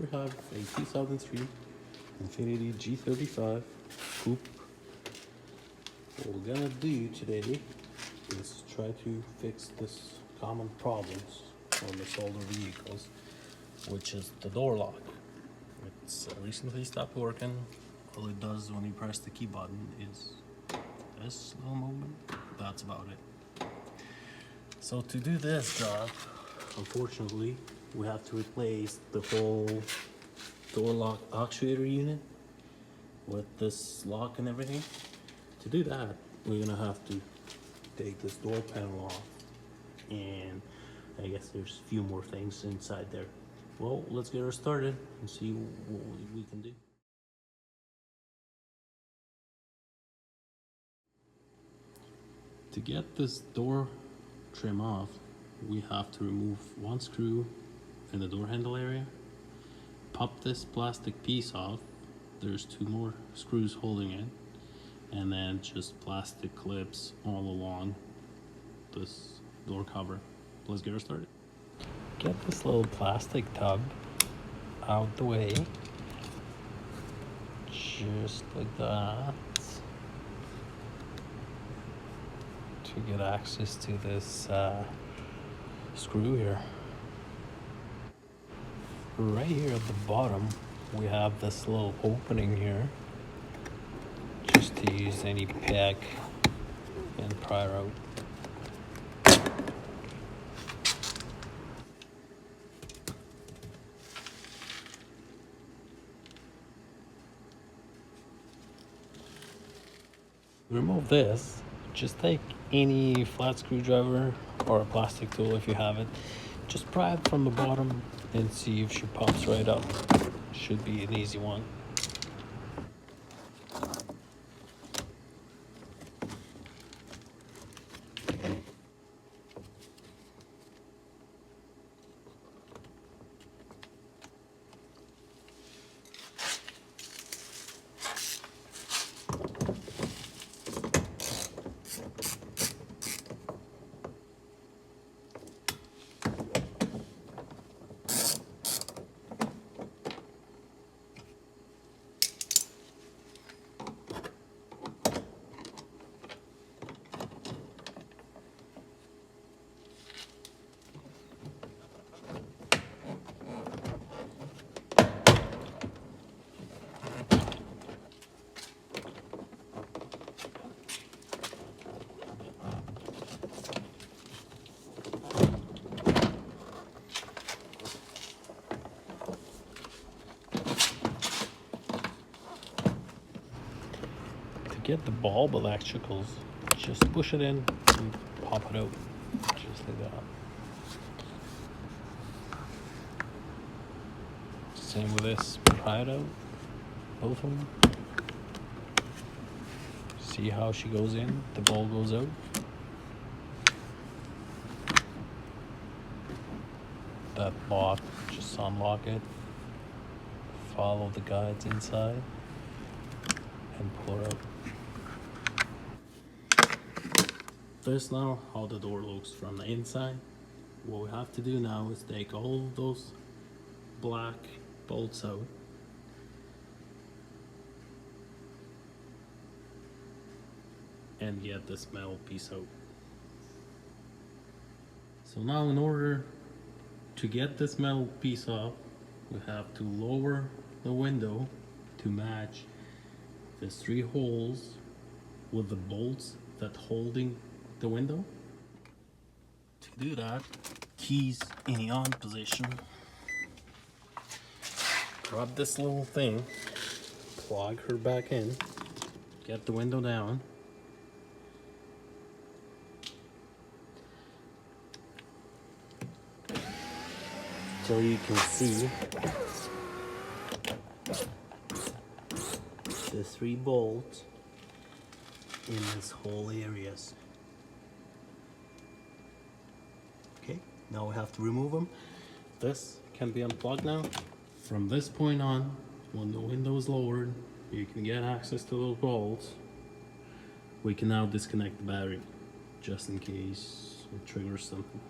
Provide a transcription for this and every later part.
we have a 2003 Infiniti G35 coupe. What we're gonna do today is try to fix this common problems on the older vehicles, which is the door lock. It's recently stopped working. All it does when you press the key button is this little movement. That's about it. So to do this job, unfortunately, we have to replace the whole door lock actuator unit with this lock and everything. To do that, we're gonna have to take this door panel off, and I guess there's a few more things inside there. Well, let's get her started and see what we can do. To get this door trim off, we have to remove one screw in the door handle area, pop this plastic piece off. There's two more screws holding it, and then just plastic clips all along this door cover. Let's get her started. Get this little plastic tub out the way, just like that, to get access to this screw here. Right here at the bottom, we have this little opening here, just to use any peg and pry out. Remove this. Just take any flat screwdriver or a plastic tool if you have it. Just pry it from the bottom and see if she pops right up. Should be an easy one. Get the bulb electricals, just push it in and pop it out, just like that. Same with this, pry it out, both of them. See how she goes in, the bulb goes out. That lock, just unlock it, follow the guides inside, and pull it out. This now how the door looks from the inside. What we have to do now is take all those black bolts out, and get this metal piece out. So now in order to get this metal piece off, we have to lower the window to match these three holes with the bolts that holding the window. To do that, keys in the on position. Grab this little thing, plug her back in, get the window down. So you can see the three bolts in this whole areas. Okay, now we have to remove them. This can be unplugged now. From this point on, when the window is lowered, you can get access to those bolts. We can now disconnect the battery, just in case it triggers something.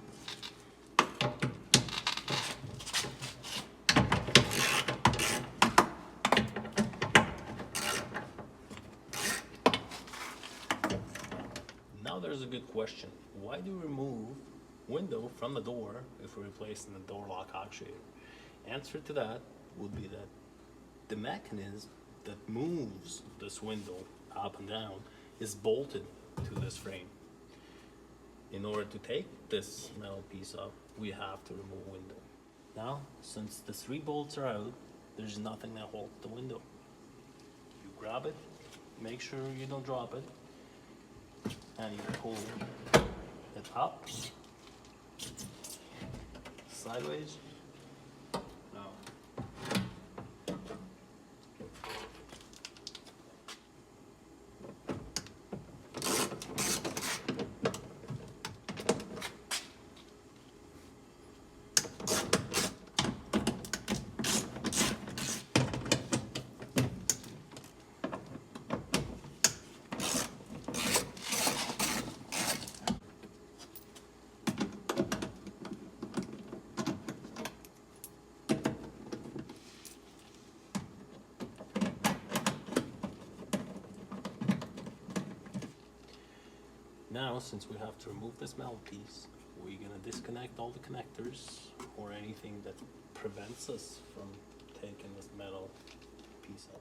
good question. Why do we remove window from the door if we're replacing the door lock actuator? Answer to that would be that the mechanism that moves this window up and down is bolted to this frame. In order to take this metal piece off, we have to remove window. Now, since the 3 bolts are out, there's nothing that holds the window. You grab it, make sure you don't drop it, and you pull it up, sideways. Now, Now, since we have to remove this metal piece, we're gonna disconnect all the connectors or anything that prevents us from taking this metal piece out.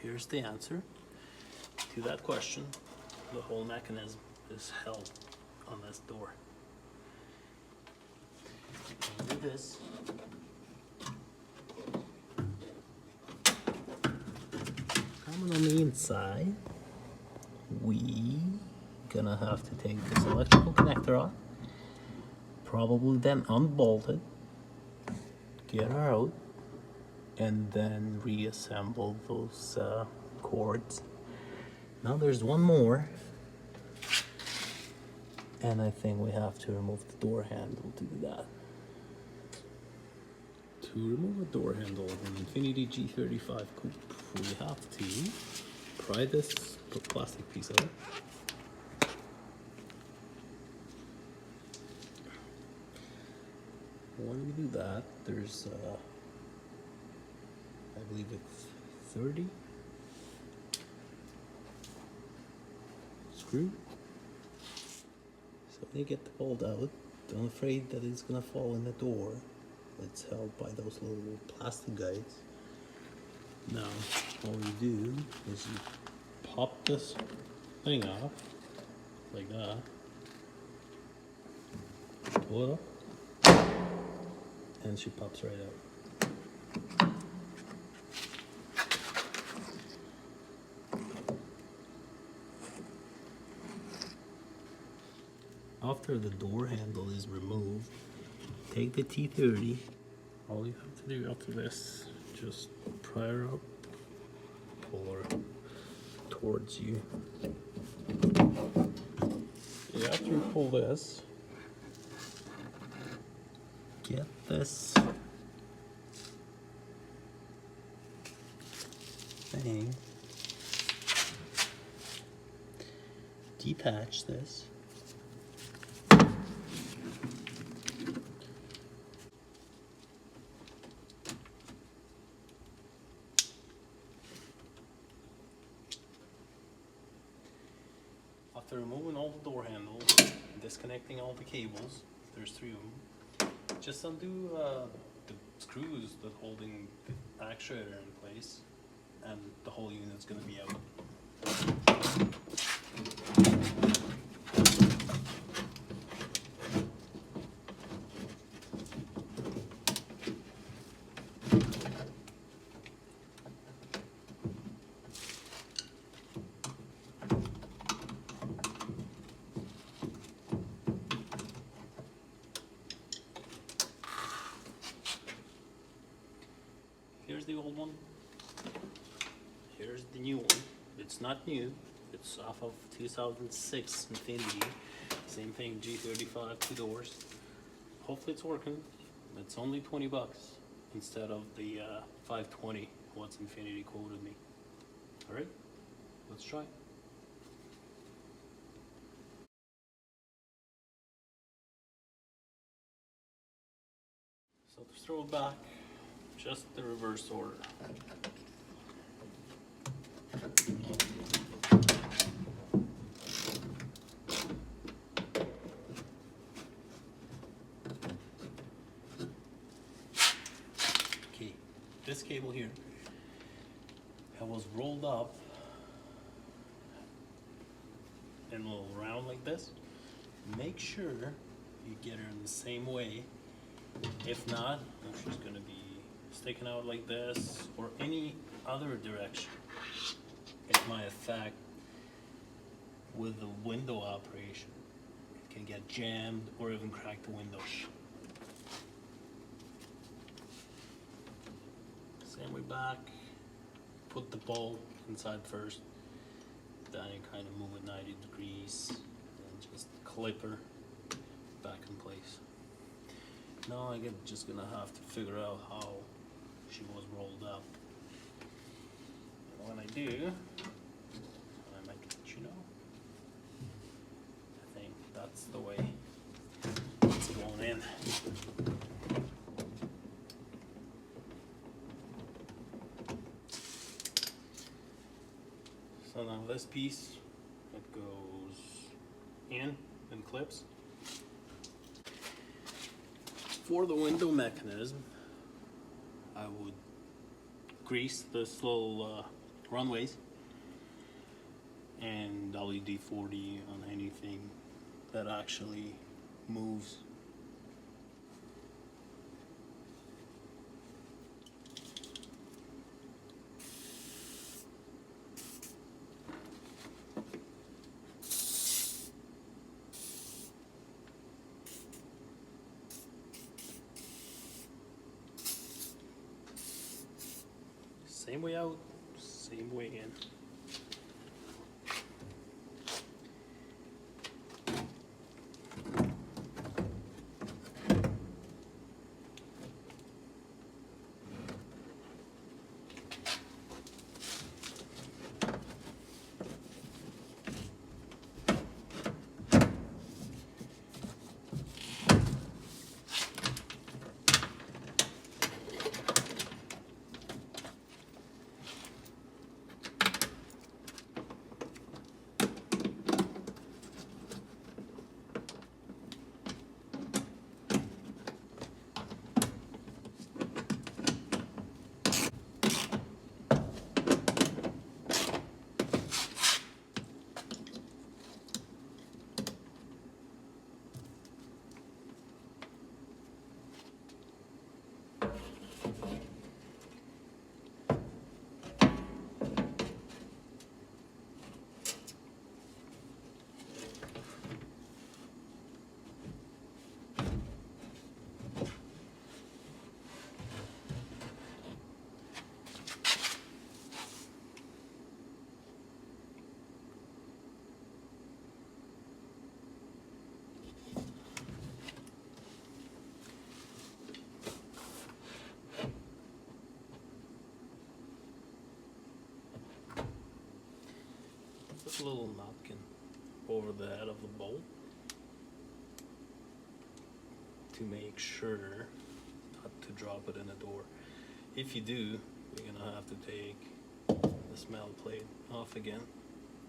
Here's the answer to that question. The whole mechanism is held on this door. And do this. Coming on the inside, we gonna have to take this electrical connector off, probably then unbolt it, get her out, and then reassemble those cords. Now there's one more, and I think we have to remove the door handle to do that. To remove a door handle of an Infiniti G35 coupe, we have to pry this plastic piece out. When we do that, there's I believe it's 30 screw. So they get pulled out. Don't afraid that it's gonna fall in the door. It's held by those little plastic guides. Now, all you do is you pop this thing off like that. Pull it up, and she pops right out. After the door handle is removed, take the T30. All you have to do after this, just pry her up, pull her towards you. After you pull this, get this thing, detach this. After removing all the door handles, disconnecting all the cables, there's 3 of them, just undo the screws that holding the actuator in place, and the whole unit's going to be out. Here's the old one. Here's the new one. It's not new. It's off of 2006 Infiniti. Same thing, G35, 2 doors. Hopefully it's working. It's only 20 bucks instead of the 520 what's Infiniti quoted me. All right, let's try. So to throw it back, just the reverse order. Okay, this cable here, it was rolled up and roll around like this. Make sure you get her in the same way. If not, if she's gonna be sticking out like this or any other direction, it might affect with the window operation. It can get jammed or even crack the window. Same way back, put the bolt inside first, then you kind of move it 90 degrees and just clip her back in place. Now I'm just gonna have to figure out how she was rolled up. And when I do, I might let you know. I think that's the way it's going in. So now this piece, it goes in and clips. For the window mechanism, I would grease this little runways and WD-40 on anything that actually moves. Same way out, same way in. A little napkin over the head of the bolt to make sure not to drop it in the door. If you do, you're gonna have to take the smell plate off again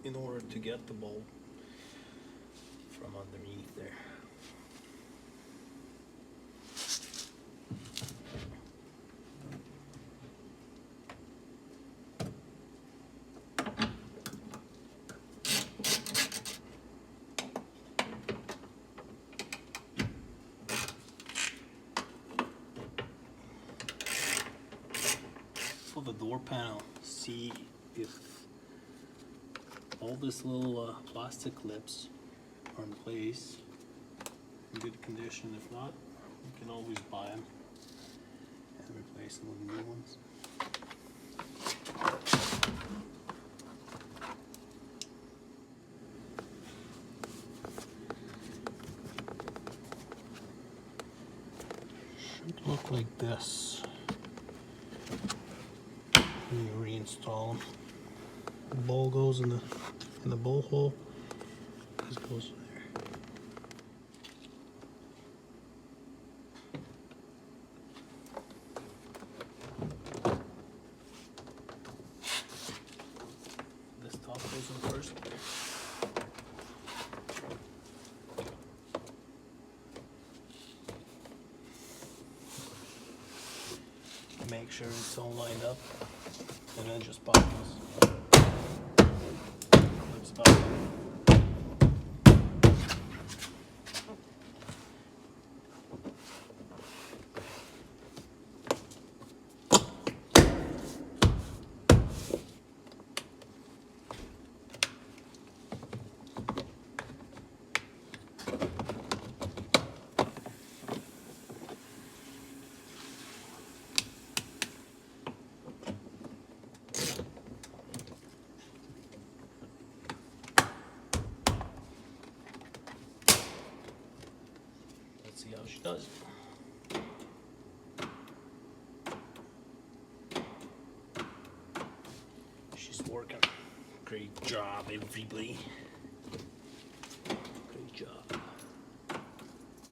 in order to get the bolt from underneath there. For the door panel, see if all these little plastic clips are in place, in good condition. If not, you can always buy them and replace them with new ones. should look like this when you reinstall them. The bowl goes in the bowl hole. This goes there. This top goes in first. Make sure it's all lined up, and then just pop this. Clips back. Let's see how she does. She's working. Great job, everybody.